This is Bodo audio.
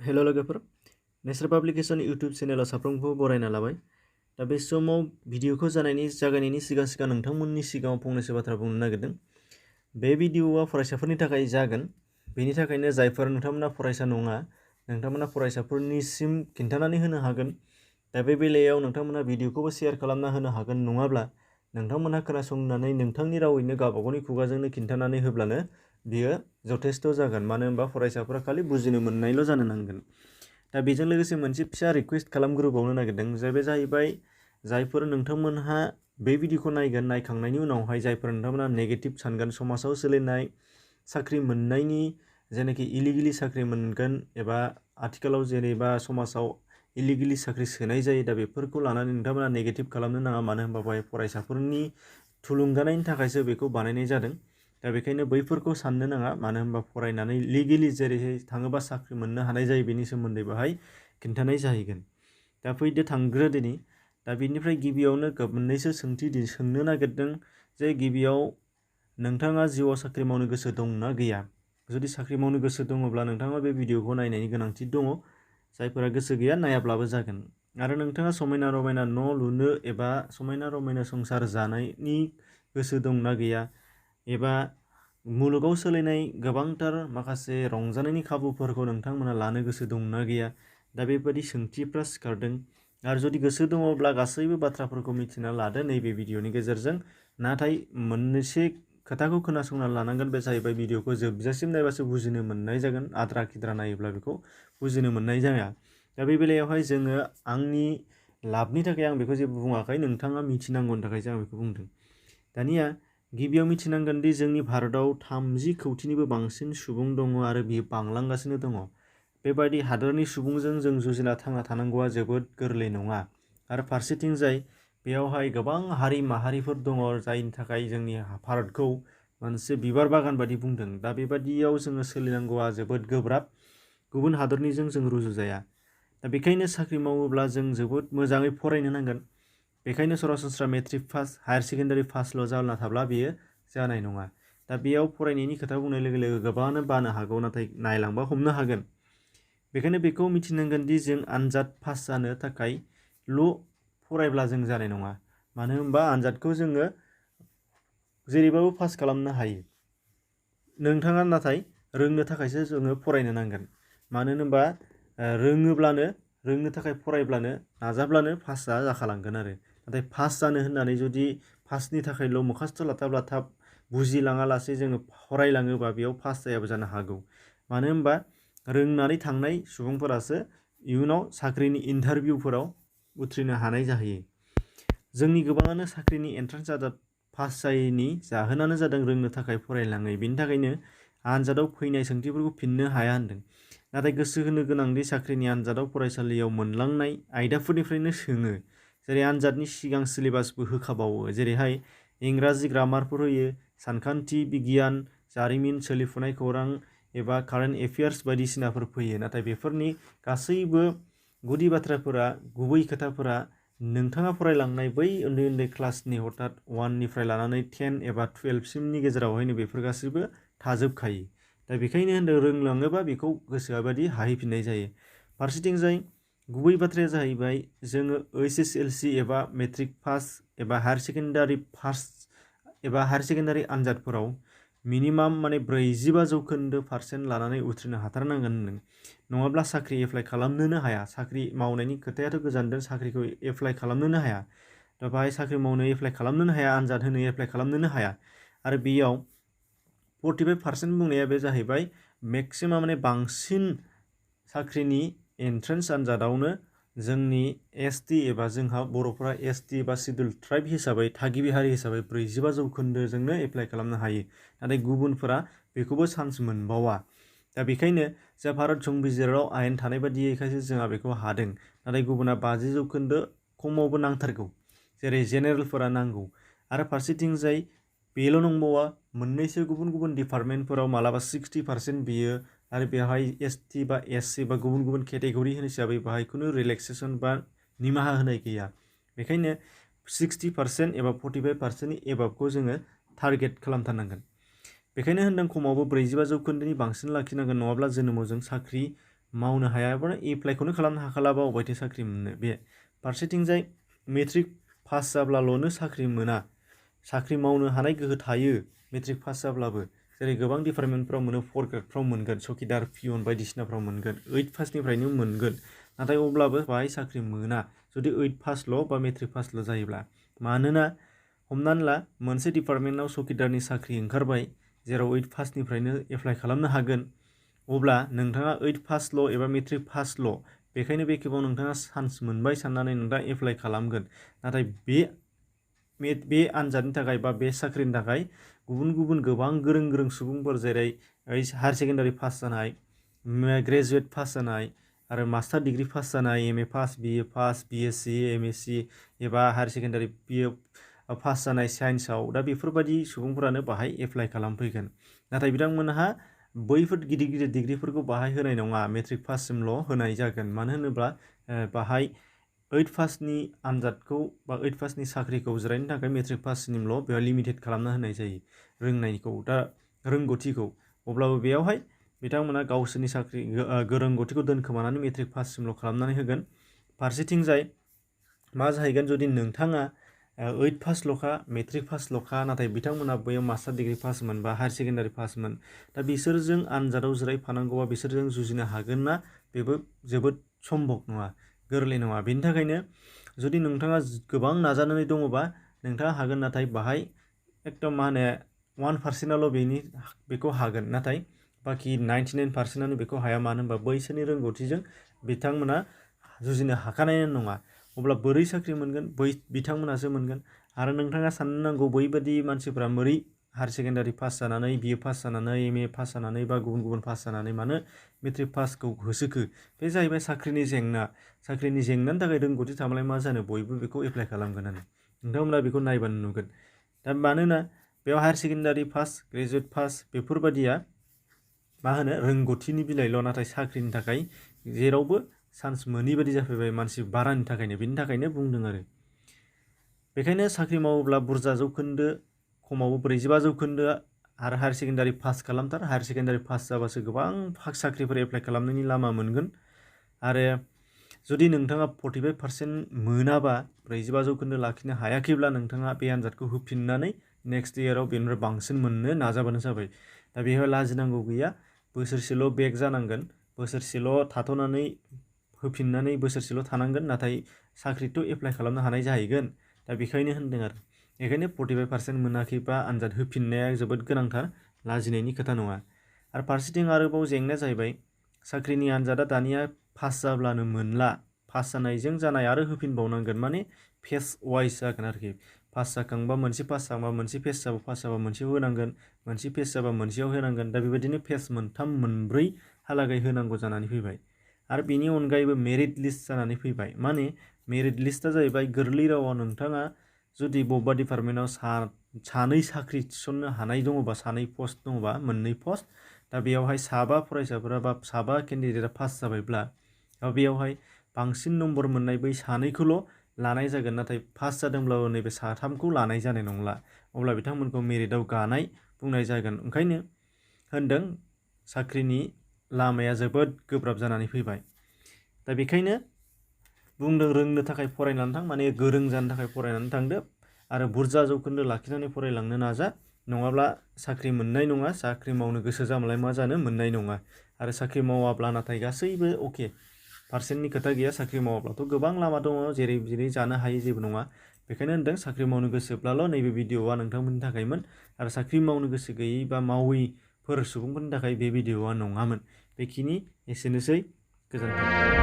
हेल' लोगोफोर नेचार पाब्लिकेशन इउटुब चेनेलाव साफ्रोमखौबो बरायना लाबाय। दा बे समाव भिडिअखौ जागायनायनि सिगां नोंथांमोननि सिगाङाव फंनैसो बाथ्रा बुंनो नागिरदों। बे भिडिअआ फरायसाफोरनि थाखाय जागोन। बेनि थाखायनो जायफोर नोंथांमोना फरायसा नङा, नोंथांमोना फरायसाफोरनिसिम खिन्थानानै होनो हागोन। दा बे बेलायाव नोंथांमोना भिडिअखौबो शेयार खालामना होनो हागोन। नङाब्ला नोंथांमोनहा खोनासंनानै नोंथांनि रावैनो गावबागावनि खुगाजोंनो खिन्थानानै होब्लानो बियो जथेस्थ जागोन। मानो होनबा फरायसाफोरा खालि बुजिनो मोननायल' जानो नांगोन। दा बेजों लोगोसे मोनसे फिसा रिक्वेस्ट खालामग्रोबावनो नागिरदों। बे जाहैबाय जायफोर नोंथांमोनहा बे भिडिअखौ नायगोन, नायखांनायनि उनावहाय जायफोर नोंथांमोना नेगेटिभ सानगोन, समाजाव सोलिनाय साख्रि मोननायनि जेनाखि इलिगेलि साख्रि मोनगोन एबा आथिखालाव जेनेबा समाजाव इलिगेलि साख्रि सोनाय जायो, दा बेफोरखौ लानानै नोंथांमोना नेगेटिभ खालामनो नाङा। मानो होनबा बेवहाय फरायसाफोरनि थुलुंगानायनि थाखायसो बेखौ बानायनाय जादों। दा बेखायनो बैफोरखौ साननो नाङा। मानो होनबा फरायनानै लिगेलि जेरैहाय थाङोबा साख्रि मोननो हानाय जायो, बेनि सोमोन्दै बेवहाय खिन्थानाय जाहैगोन। दा फैदो थांग्रो दिनै। दा बेनिफ्राय गिबियावनो मोननैसो सोंथि सोंनो नागिरदों जे गिबियाव नोंथाङा जिउआव साख्रि मावनो गोसो दंना गैया? जुदि साख्रि मावनो गोसो दङब्ला नोंथाङा बे भिडिअखौ नायनायनि गोनांथि दङ। जायफोरा गोसो गैया नायाब्लाबो जागोन। आरो नोंथाङा समायना रमायना न' लुनो एबा समायना रमायना संसार जानायनि गोसो दंना गैया? एबा मुलुगाव सोलिनाय गोबांथार माखासे रंजानायनि खाबुफोरखौ नोंथांमोना लानो गोसो दंना गैया? दा बेबायदि सोंथिफ्रा सिखारदों। आरो जुदि गोसो दङब्ला गासैबो बाथ्राफोरखौ मिथिना लादो नैबे भिडिअनि गेजेरजों। नाथाय मोननैसो खोथाखौ खोनासंना लानांगोन। बे जाहैबाय भिडिअखौ जोबजासिम नायबासो बुजिनो मोननाय जागोन। आद्रा खिद्रा नायोब्ला बेखौ बुजिनो मोननाय जाया। दा बे बेलायावहाय जोङो आंनि लाबनि थाखाय आं बेखौ जेबो बुङाखै, नोंथाङा मिथिनांगौनि थाखायसो आं बेखौ बुंदों। दानिया गिबियाव मिथिनांगोन दि जोंनि भारतआव 30 कौटिनिबो बांसिन सुबुं दङ आरो बियो बांलांगासिनो दङ। बेबायदि हादोरनि सुबुंजों जों जुजिना थांना थानांगौआ जोबोद गोरलै नङा। आरो फारसेथिंजाय बेयावहाय गोबां हारि माहारिफोर दङ, जायनि थाखाय जोंनि भारतखौ मोनसे बिबार बागान बायदि बुंदों। दा बेबादियाव जोङो सोलिनांगौआ जोबोद गोब्राब। गुबुन हादरनिजों जों रुजुजाया। दा बेखायनो साख्रि मावोब्ला जों जोबोद मोजाङै फरायनो नांगोन। बेखायनो सरासनस्रा मेट्रिक पास, हायार सेकेन्डारि पासल' जाना थाब्ला बेयो जानाय नङा। दा बेयाव फरायनायनि खोथा बुंनाय लोगो लोगो गोबाङानो बानो हागौ, नाथाय नायलांबा हमनो हागोन। बेखायनो बेखौ मिथिनांगोन दि जों आनजाद पास जानो थाखायल' फरायब्ला जों जानाय नङा। मानो होनबा आनजादखौ जोङो जेरैबाबो पास खालामनो हायो। नोंथाङा नाथाय रोंनो थाखायसो जोङो फरायनो नांगोन। मानो होनबा रोंनो थाखाय फरायब्लानो नाजाब्लानो पासआ जाखालांगोन आरो। नाथाय पास जानो होननानै जुदि पासनि थाखायल' मोखास्थ' लाथाब बुजिलाङा लासे जोङो फरायलाङोबा बेयाव पास जायाबो जानो हागौ। मानो होनबा रोंनानै थांनाय सुबुंफोरासो इयुनाव साख्रिनि इन्टारभिउफोराव उथ्रिनो हानाय जाहैयो। जोंनि गोबाङानो साख्रिनि एन्ट्रेन्स आनजाद पास जायैनि जाहोनानो जादों रोंनो थाखाय फरायलाङै। बेनि थाखायनो आनजादाव फैनाय सोंथिफोरखौ फिननो हाया होनदों। नाथाय गोसो होनो गोनांदि साख्रिनि आनजादाव फरायसालियाव मोनलांनाय आयदाफोरनिफ्रायनो सोङो। जेरै आनजादनि सिगां सिलेबासबो होखाबावो। जेरैहाय इंराजि ग्रामारफोर होयो, सानखान्थि, बिगियान, जारिमिन, सोलिफुनाय खौरां एबा कारेन्ट एफेयार्स बायदिसिनाफोर फैयो। नाथाय बेफोरनि गासैबो गुदि बाथ्राफोरा, गुबै खोथाफोरा नोंथाङा फरायलांनाय बै उन्दै उन्दै क्लासनि हथात 1निफ्राय लानानै 10 एबा 12सिमनि गेजेरावहायनो बेफोर गासैबो थाजोबखायो। दा बेखायनो होनदों रोंलाङोबा बेखौ गोसोआ बायदि हाहैफिननाय जायो। फारसेथिंजाय गुबै बाथ्राया जाहैबाय जोङो HSLC एबा मेट्रिक पास एबा हायार सेकेन्डारि आनजादफोराव मिनिमाम 45% लानानै उथ्रिनो हाथारनांगोन होनदों। नङाब्ला साख्रि एप्लाइ खालामनोनो हाया। साख्रि मावनायनि खोथायाथ' गोजानदों, साख्रिखौ एप्लाइ खालामनोनो हाया। दा बाहाय साख्रि मावनो एप्लाइ खालामनोनो हाया, आनजाद होनो एप्लाइ खालामनोनो हाया। आरो बेयाव 45% बुंनाया बे जाहैबाय मेक्सिमाम बांसिन साख्रिनि एन्ट्रेन्स आनजादावनो जोंनि ST एबा जोंहा बर'फोरा ST एबा सिडुल ट्राइब हिसाबै, थागिबि हारि हिसाबै 45% एप्लाइ खालामनो हायो। नाथाय गुबुनफोरा बेखौबो चान्स मोनबावा। दा बेखायनो जा भारत संबिजिराव आयेन थानाय बायदियैखायसो जोंहा बेखौ हादों। नाथाय गुबुना 50% खमावबो नांथारगौ। जेरै जेनेरेलफोरा नांगौ। आरो फारसेथिंजाय बेल' नंबावा, मोननैसो गुबुन गुबुन डिपार्टमेन्टफोराव मालाबा 60% बियो। आरो बेवहाय ST बा SC बा गुबुन गुबुन केटेगरि हिसाबै बाहाय खुनु रिलेक्सेसन बा निमाहा होनाय गैया। बेखायनो 60% एबा 45%नि एबाबखौ जोङो टारगेट खालामथारनांगोन। बेखायनो होनदों खमावबो 45%नि बांसिन लाखिनांगोन, नङाब्ला जोनोमाव जों साख्रि मावनो हायाबा एप्लाइखौनो खालामनो हाखालाबा अबायथो साख्रि मोननो। बे फारसेथिंजाय मेट्रिक पास जाब्लाल'नो साख्रि मोना, साख्रि मावनो हानाय गोहो थायो मेट्रिक पास जाब्लाबो। जेरै गोबां डिपार्टमेन्टफ्राव मोनो, 4 ग्रेडफ्राव मोनगोन, चौकिदार पियन बायदिसिनाफ्राव मोनगोन, 8 पासनिफ्रायनो मोनगोन। नाथाय अब्लाबो बाहाय साख्रि मोना जुदि 8 पासल' बा मेट्रिक पासल' जायोब्ला। मानोना हमनानै ला मोनसे डिपार्टमेन्टआव चौकिदारनि साख्रि ओंखारबाय जेराव 8 पासनिफ्रायनो एप्लाइ खालामनो हागोन, अब्ला नोंथाङा 8 पासल' एबा मेट्रिक पासल', बेखायनो बे खेबाव नोंथाङा चान्स मोनबाय साननानै नोंथाङा एप्लाइ खालामगोन। नाथाय बे आनजादनि थाखाय बा बे साख्रिनि थाखाय गुबुन गुबुन गोबां गोरों गोरों सुबुंफोर, जेरै हायार सेकेन्डारि पास जानाय, ग्रेजुवेट पास जानाय, आरो मास्टार डिग्री पास जानाय, M A pass, B A pass, B S C, M S C एबा हायार सेकेन्डारि पास जानाय साइन्सआव, दा बेफोरबायदि सुबुंफोरानो बाहाय एप्लाइ खालामफैगोन। नाथाय बिथांमोनहा बैफोर गिदिर गिदिर डिग्रीफोरखौ बाहाय होनाय नङा, मेट्रिक पाससिमल' होनाय जागोन। मानो होनोब्ला बाहाय 8 पासनि आनजादखौ बा 8 पासनि साख्रिखौ जिरायनो थाखाय मेट्रिक पाससिमल' बेयाव लिमिटेड खालामना होनाय जायो रोंनायखौ, दा रोंगौथिखौ। अब्लाबो बेयावहाय बिथांमोना गावसोरनि साख्रि रोंगौथिखौ दोनखोमानानै मेट्रिक पाससिमल' खालामनानै होगोन। फारसेथिंजाय मा जाहैगोन, जुदि नोंथाङा 8 पासल'खा, मेट्रिक पासल'खा, नाथाय बिथांमोना बैयाव मास्टार डिग्री पासमोन बा हायार सेकेन्डारि पासमोन, दा बिसोरजों आनजादाव जिरायफानांगौबा बिसोरजों जुजिनो हागोन ना? बेबो जोबोद सम्भब नङा, गोरलै नङा। बेनि थाखायनो जुदि नोंथाङा गोबां नाजानानै दङबा नोंथाङा हागोन, नाथाय बाहाय एकदम 1%आल' बेखौ हागोन, नाथाय बाखि 99%आनो बेखौ हाया। मानो होनबा बैसोरनि रोंगौथिजों बिथांमोना जुजिनो हाखानाय नङा। अब्ला बोरै साख्रि मोनगोन? बिथांमोनासो मोनगोन। आरो नोंथाङा साननो नांगौ, बैबादि मानसिफ्रा बोरै हायार सेकेन्डारि पास जानानै, बि ए पास जानानै, एम ए पास जानानै बा गुबुन गुबुन पास जानानै मानो मेट्रिक पासखौ होसोखो? बे जाहैबाय साख्रिनि जेंना। साख्रिनि जेंनानि थाखाय रोंगौथि थाब्लालाय मा जानो, बयबो बेखौ एप्लाइ खालामगोनानो। नोंथांमोना बेखौ नायबानो नुगोन। दा मानोना बेयाव higher secondary pass, graduate pass बेफोरबादिया रोंगौथिनि बिलाइल', नाथाय साख्रिनि थाखाय जेरावबो चान्स मोनै बादि जाफैबाय मानसि बारानि थाखायनो। बेनि थाखायनो बुंदों आरो। बेखायनो साख्रि मावोब्ला बुरजा जौखोन्दो, खमावबो 45 जौखोन्दो आरो हायार सेकेन्डारि पास खालामथार। हायार सेकेन्डारि पास जाबासो गोबां साख्रिफोर एप्लाइ खालामनायनि लामा मोनगोन। आरो जुदि नोंथाङा 45% मोनाबा, 45 जौखोन्दो लाखिनो हायाखैब्ला, नोंथाङा बे आनजादखौ होफिननानै नेक्स्ट इयाराव बेनिफ्राय बांसिन मोननो नाजाबानो जाबाय। दा बेवहाय लाजिनांगौ गैया। बोसोरसेल' बेक जानांगोन, बोसोरसेल' थाथ'नानै होफिननानै बोसोरसेल' थानांगोन, नाथाय साख्रिथ' एप्लाइ खालामनो हानाय जाहैगोन। दा बेखायनो होनदों आरो। बेखायनो 45% मोनाखैबा आनजाद होफिननाया जोबोद गोनांथार, लाजिनायनि खोथा नङा। आरो फारसेथिं आरोबाव जेंनाया जाहैबाय, साख्रिनि आनजादा दानिया पास जाब्लानो मोनला, पास जानायजों जानाय आरो होफिनबावनांगोन, माने फेस वाइज जागोन आरोखि। पास जाखांबा मोनसे, पास जाबा मोनसे, फेस जाबा पास जाबा मोनसेयाव होनांगोन, मोनसे फेस जाबा मोनसेयाव होनांगोन। दा बेबायदिनो फेस 3, 4 हालागै होनांगौ जानानै फैबाय। आरो बेनि अनगायैबो मेरिट लिस्ट जानानै फैबाय। माने मेरिट लिस्टआ जाहैबाय गोरलै रावाव, नोंथाङा जुदि बबेबा डिपार्टमेन्टआव सानै साख्रि थिसननो हानाय दङबा, 2 पस्ट दङबा, 2 पस्ट, दा बेयावहाय 7 फरायसाफोरा बा 7 केन्डिडेटआ पास जाबायब्ला, बेयावहाय बांसिन नम्बर मोननाय बै 2खौल' लानाय जागोन, नाथाय पास जादोंब्लाबो नैबे 3खौ लानाय जानाय नंला। अब्ला बिथांमोनखौ मेरिटआव गानाय बुंनाय जागोन। ओंखायनो होनदों साख्रिनि लामाया जोबोद गोब्राब जानानै फैबाय। दा बेखायनो बुंदों रोंनो थाखाय फरायनानै थां, माने गोरों जानो थाखाय फरायनानै थांदो आरो बुरजा जौखोन्दो लाखिनानै फरायलांनो नाजा। नङाब्ला साख्रि मोननाय नङा, साख्रि मावनो गोसो जाब्लालाय मा जानो, मोननाय नङा। आरो साख्रि मावाब्ला नाथाय गासैबो अके, पारसेन्टनि खोथा गैया। साख्रि मावाब्लाथ' गोबां लामा दङ, जेरै जानो हायो, जेबो नङा। बेखायनो होनदों साख्रि मावनो गोसोब्लाल' नैबे भिडिअ'आ नोंथांमोननि थाखायमोन। आरो साख्रि मावनो गोसो गैयै बा मावैफोर सुबुंफोरनि थाखाय बे भिडिअ'आ नङामोन। एसेनोसै, गोजोन्थों।